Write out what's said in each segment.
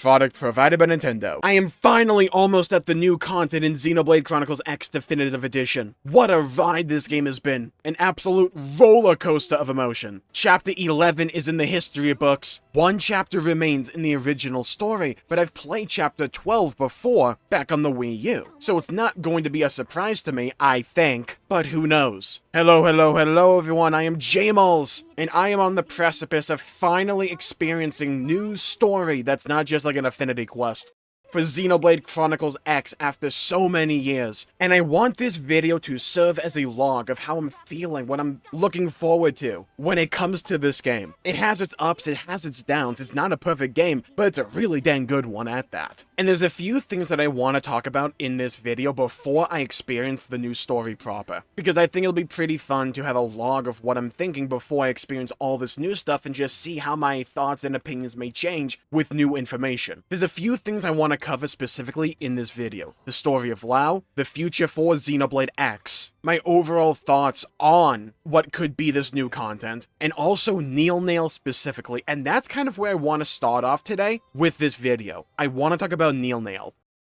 product provided by Nintendo. I am finally almost at the new content in Xenoblade Chronicles X Definitive Edition. What a ride this game has been. An absolute roller coaster of emotion. Chapter 11 is in the history books. One chapter remains in the original story, but I've played chapter 12 before, back on the Wii U. So it's not going to be a surprise to me, I think, but who knows. Hello everyone, I am Jmulls, and I am on the precipice of finally experiencing new story that's not just like an affinity quest for Xenoblade Chronicles X after so many years, and I want this video to serve as a log of how I'm feeling, what I'm looking forward to when it comes to this game. It has its ups, it has its downs, it's not a perfect game, but it's a really dang good one at that. And there's a few things that I want to talk about in this video before I experience the new story proper, because I think it'll be pretty fun to have a log of what I'm thinking before I experience all this new stuff and just see how my thoughts and opinions may change with new information. There's a few things I want to cover specifically in this video. The story of Lao, the future for Xenoblade X, my overall thoughts on what could be this new content, and also Neilnail specifically, and that's kind of where I want to start off today with this video. I want to talk about Neilnail,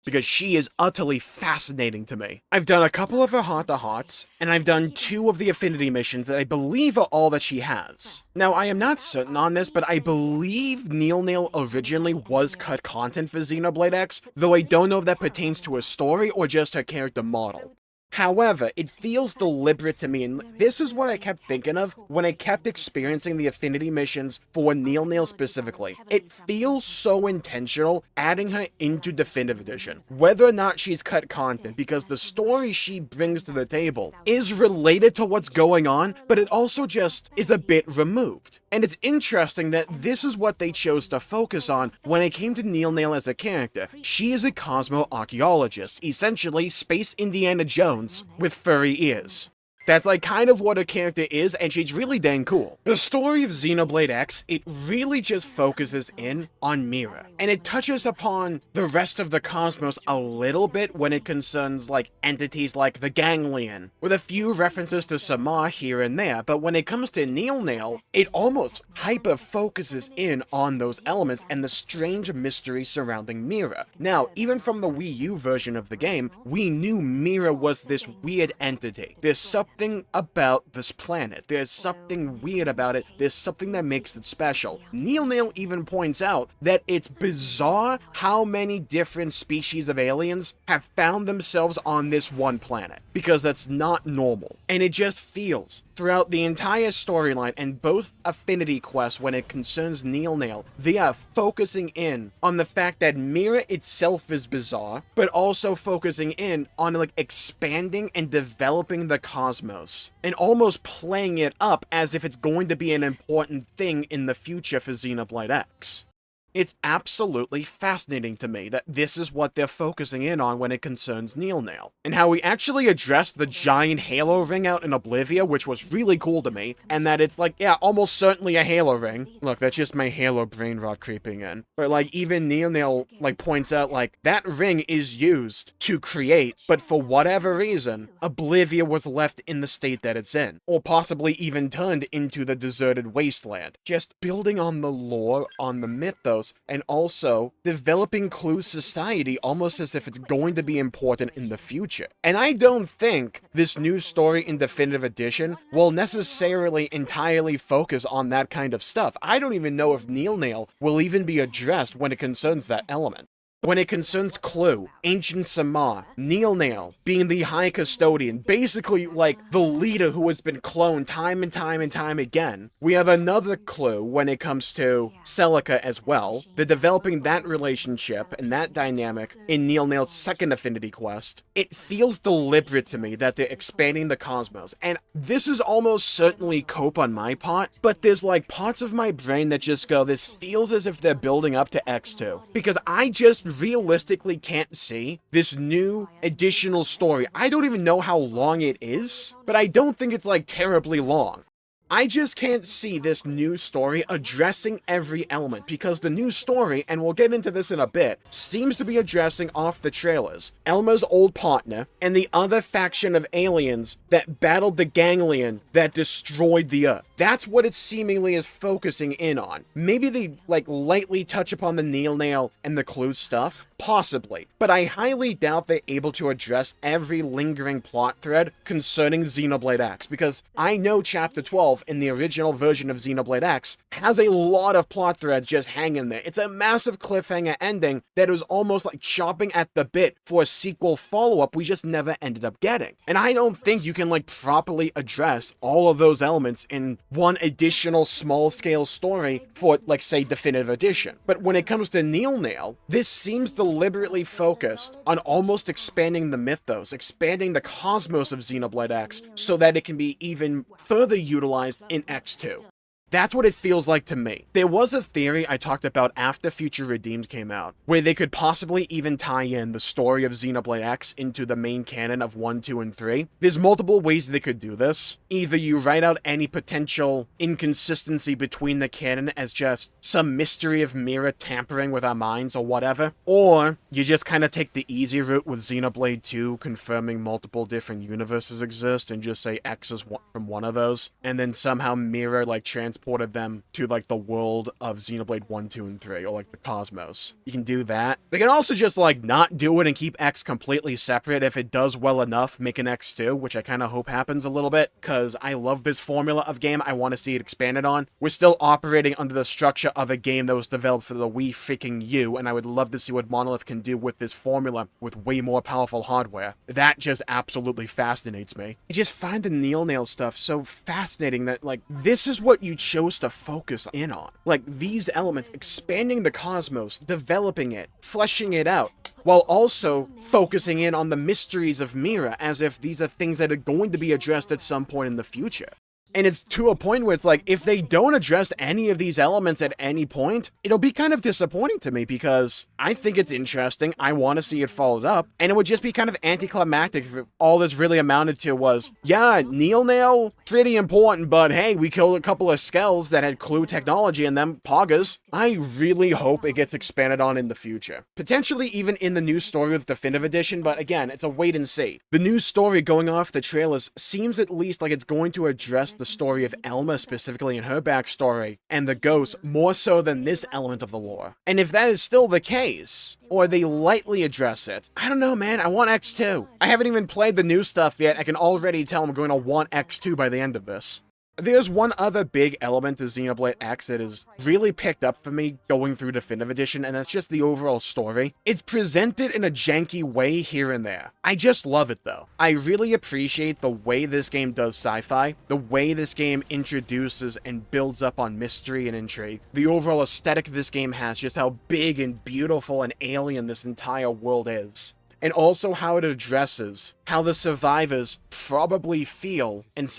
because she is utterly fascinating to me. I've done a couple of her heart-to-hearts, and I've done 2 of the affinity missions that I believe are all that she has. Now, I am not certain on this, but I believe Neilnail originally was cut content for Xenoblade X, though I don't know if that pertains to her story or just her character model. However, it feels deliberate to me, and this is what I kept thinking of when I kept experiencing the affinity missions for Neilnail specifically. It feels so intentional adding her into Definitive Edition, whether or not she's cut content, because the story she brings to the table is related to what's going on, but it also just is a bit removed. And it's interesting that this is what they chose to focus on when it came to Neilnail as a character. She is a cosmo-archaeologist, essentially Space Indiana Jones with furry ears. That's like kind of what her character is, and she's really dang cool. The story of Xenoblade X, it really just focuses in on Mira, and it touches upon the rest of the cosmos a little bit when it concerns like entities like the Ganglion, with a few references to Samar here and there, but when it comes to Neilnail, it almost hyper-focuses in on those elements and the strange mystery surrounding Mira. Now, even from the Wii U version of the game, we knew Mira was this weird entity, this something about this planet. There's something weird about it. There's something that makes it special. Neilnail even points out that it's bizarre how many different species of aliens have found themselves on this one planet, because that's not normal. And it just feels throughout the entire storyline and both affinity quests when it concerns Neilnail, they are focusing in on the fact that Mira itself is bizarre, but also focusing in on like expanding and developing the cosmos, and almost playing it up as if it's going to be an important thing in the future for Xenoblade X. It's absolutely fascinating to me that this is what they're focusing in on when it concerns Neilnail, and how we actually addressed the giant halo ring out in Oblivia, which was really cool to me, and that it's like, yeah, almost certainly a halo ring. Look, that's just my halo brain rot creeping in. But like, even Neilnail like points out like, that ring is used to create, but for whatever reason, Oblivia was left in the state that it's in, or possibly even turned into the deserted wasteland. Just building on the lore, on the mythos, and also developing Clue's society almost as if it's going to be important in the future. And I don't think this new story in Definitive Edition will necessarily entirely focus on that kind of stuff. I don't even know if Neilnail will even be addressed when it concerns that element. When it concerns Clue, Ancient Samar, Neilnail being the High Custodian, basically like the leader who has been cloned time and time again. We have another Clue when it comes to Celica as well. They're developing that relationship and that dynamic in Neilnail's second affinity quest. It feels deliberate to me that they're expanding the cosmos, and this is almost certainly cope on my part, but there's like parts of my brain that just go, this feels as if they're building up to X2, because I just realistically can't see this new additional story. I don't even know how long it is, but I don't think it's like terribly long. I just can't see this new story addressing every element, because the new story, and we'll get into this in a bit, seems to be addressing off the trailers Elma's old partner and the other faction of aliens that battled the ganglion that destroyed the Earth. That's what it seemingly is focusing in on. Maybe they lightly touch upon the Neilnail and the clue stuff, possibly, but I highly doubt they're able to address every lingering plot thread concerning Xenoblade X, because I know Chapter 12 in the original version of Xenoblade X has a lot of plot threads just hanging there. It's a massive cliffhanger ending that was almost like chopping at the bit for a sequel follow-up we just never ended up getting. And I don't think you can properly address all of those elements in one additional small-scale story for, say, Definitive Edition. But when it comes to Neilnail, this seems deliberately focused on almost expanding the mythos, expanding the cosmos of Xenoblade X, so that it can be even further utilized in X2. That's what it feels like to me. There was a theory I talked about after Future Redeemed came out, where they could possibly even tie in the story of Xenoblade X into the main canon of 1, 2, and 3. There's multiple ways they could do this. Either you write out any potential inconsistency between the canon as just some mystery of Mira tampering with our minds or whatever, or you just kind of take the easy route with Xenoblade 2 confirming multiple different universes exist and just say X is from one of those, and then somehow Mira transported them to the world of Xenoblade 1, 2, and 3, or the cosmos. You can do that. They can also just not do it and keep X completely separate. If it does well enough, make an X2, which I kind of hope happens a little bit, because I love this formula of game. I want to see it expanded on. We're still operating under the structure of a game that was developed for the Wii freaking U, and I would love to see what Monolith can do with this formula with way more powerful hardware. That just absolutely fascinates me. I just find the Neilnail stuff so fascinating that this is what you chose to focus in on. These elements, expanding the cosmos, developing it, fleshing it out, while also focusing in on the mysteries of Mira as if these are things that are going to be addressed at some point in the future. And it's to a point where it's if they don't address any of these elements at any point, it'll be kind of disappointing to me, because I think it's interesting, I want to see it followed up, and it would just be kind of anticlimactic if all this really amounted to was, yeah, Neilnail, pretty important, but hey, we killed a couple of skells that had clue technology in them, poggers. I really hope it gets expanded on in the future. Potentially even in the new story with Definitive Edition, but again, it's a wait and see. The new story going off the trailers seems at least like it's going to address the story of Elma specifically in her backstory, and the ghosts more so than this element of the lore. And if that is still the case, or they lightly address it, I don't know, man, I want X2. I haven't even played the new stuff yet, I can already tell I'm going to want X2 by the end of this. There's one other big element to Xenoblade X that is really picked up for me going through Definitive Edition, and that's just the overall story. It's presented in a janky way here and there. I just love it, though. I really appreciate the way this game does sci-fi, the way this game introduces and builds up on mystery and intrigue, the overall aesthetic this game has, just how big and beautiful and alien this entire world is. And also how it addresses how the survivors probably feel, and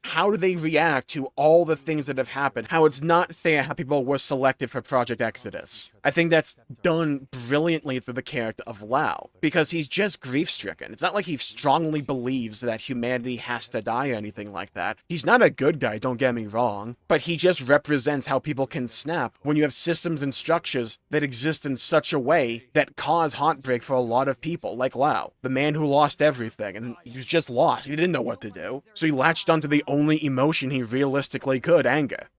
how do they react to all the things that have happened, how it's not fair how people were selected for Project Exodus. I think that's done brilliantly through the character of Lao, because he's just grief-stricken. It's not like he strongly believes that humanity has to die or anything like that. He's not a good guy, don't get me wrong, but he just represents how people can snap when you have systems and structures that exist in such a way that cause heartbreak for a lot of people, like Lao, the man who lost everything, and he was just lost. He didn't know what to do, so he latched onto the only emotion he realistically could, anger.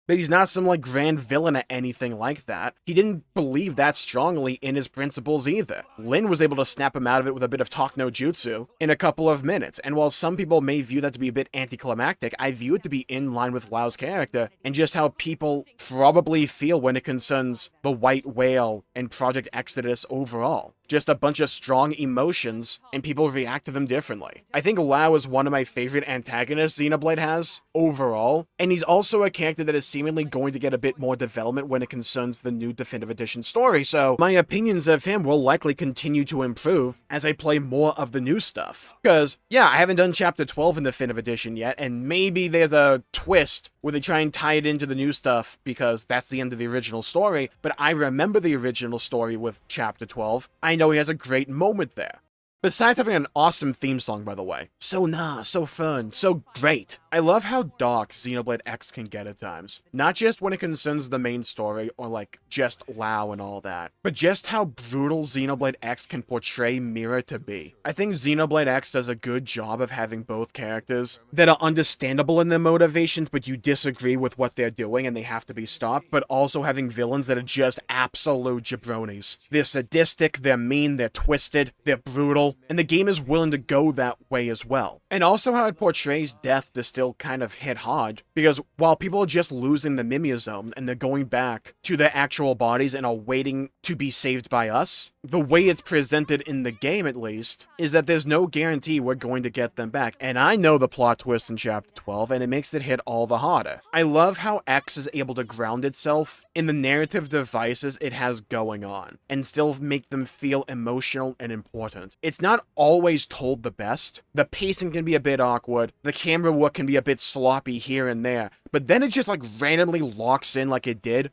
But he's not some grand villain or anything like that. He didn't believe that strongly in his principles either. Lin was able to snap him out of it with a bit of talk no jutsu in a couple of minutes, and while some people may view that to be a bit anticlimactic, I view it to be in line with Lao's character and just how people probably feel when it concerns the White Whale and Project Exodus overall. Just a bunch of strong emotions, and people react to them differently. I think Lao is one of my favorite antagonists Xenoblade has, overall, and he's also a character that is seemingly going to get a bit more development when it concerns the new Definitive Edition story, so my opinions of him will likely continue to improve as I play more of the new stuff. Because, yeah, I haven't done Chapter 12 in Definitive Edition yet, and maybe there's a twist where they try and tie it into the new stuff because that's the end of the original story, but I remember the original story with Chapter 12. I know he has a great moment there. Besides having an awesome theme song, by the way. So so fun, so great. I love how dark Xenoblade X can get at times. Not just when it concerns the main story, or like, just Lao and all that, but just how brutal Xenoblade X can portray Mira to be. I think Xenoblade X does a good job of having both characters that are understandable in their motivations, but you disagree with what they're doing and they have to be stopped, but also having villains that are just absolute jabronis. They're sadistic, they're mean, they're twisted, they're brutal, and the game is willing to go that way as well. And also how it portrays death to still kind of hit hard, because while people are just losing the mimeosome and they're going back to their actual bodies and are waiting to be saved by us, the way it's presented in the game at least, is that there's no guarantee we're going to get them back. And I know the plot twist in Chapter 12, and it makes it hit all the harder. I love how X is able to ground itself in the narrative devices it has going on, and still make them feel emotional and important. It's not always told the best. The pacing can be a bit awkward, the camera work can be a bit sloppy here and there, but then it just like randomly locks in like it did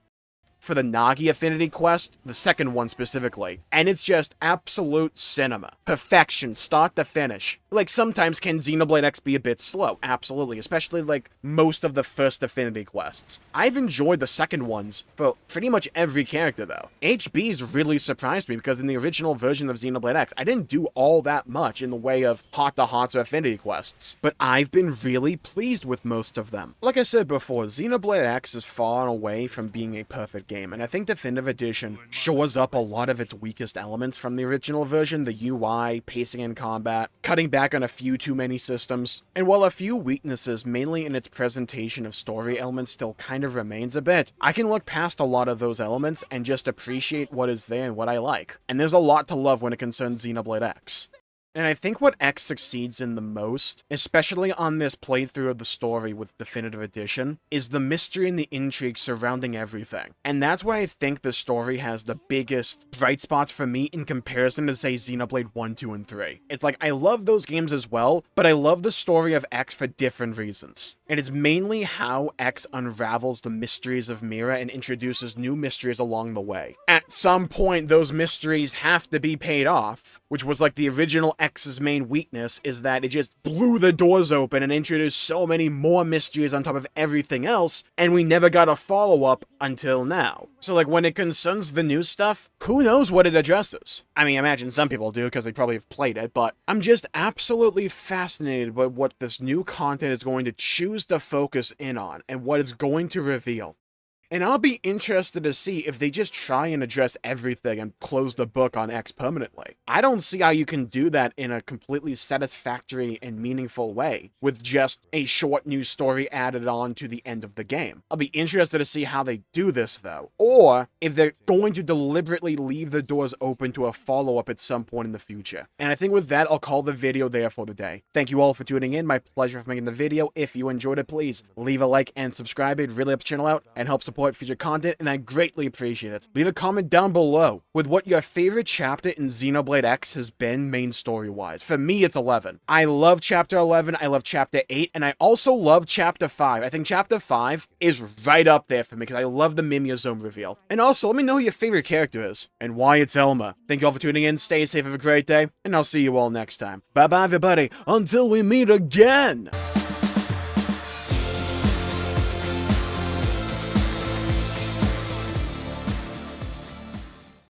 for the Nagi Affinity Quest, the second one specifically, and it's just absolute cinema. Perfection, start to finish. Like, sometimes can Xenoblade X be a bit slow? Absolutely, especially like most of the first Affinity Quests. I've enjoyed the second ones for pretty much every character though. HB's really surprised me because in the original version of Xenoblade X, I didn't do all that much in the way of heart-to-hearts or Affinity Quests, but I've been really pleased with most of them. Like I said before, Xenoblade X is far and away from being a perfect game, and I think Definitive Edition shores up a lot of its weakest elements from the original version, the UI, pacing in combat, cutting back on a few too many systems, and while a few weaknesses, mainly in its presentation of story elements, still kind of remains a bit, I can look past a lot of those elements and just appreciate what is there and what I like. And there's a lot to love when it concerns Xenoblade X. And I think what X succeeds in the most, especially on this playthrough of the story with Definitive Edition, is the mystery and the intrigue surrounding everything. And that's why I think the story has the biggest bright spots for me in comparison to, say, Xenoblade 1, 2, and 3. It's like, I love those games as well, but I love the story of X for different reasons. And it's mainly how X unravels the mysteries of Mira and introduces new mysteries along the way. At some point, those mysteries have to be paid off, which was like the original X's main weakness, is that it just blew the doors open and introduced so many more mysteries on top of everything else, and we never got a follow-up until now. So like, when it concerns the new stuff, who knows what it addresses? I mean, I imagine some people do because they probably have played it, but I'm just absolutely fascinated by what this new content is going to choose to focus in on and what it's going to reveal. And I'll be interested to see if they just try and address everything and close the book on X permanently. I don't see how you can do that in a completely satisfactory and meaningful way with just a short new story added on to the end of the game. I'll be interested to see how they do this though, or if they're going to deliberately leave the doors open to a follow-up at some point in the future. And I think with that, I'll call the video there for today. Thank you all for tuning in. My pleasure for making the video. If you enjoyed it, please leave a like and subscribe. It really helps the channel out and helps support future content, and I greatly appreciate it. Leave a comment down below with what your favorite chapter in Xenoblade X has been main story-wise. For me, it's 11. I love Chapter 11, I love Chapter 8, and I also love Chapter 5. I think Chapter 5 is right up there for me because I love the mimeosome reveal. And also, let me know who your favorite character is and why it's Elma. Thank you all for tuning in, stay safe, have a great day, and I'll see you all next time. Bye-bye, everybody, until we meet again!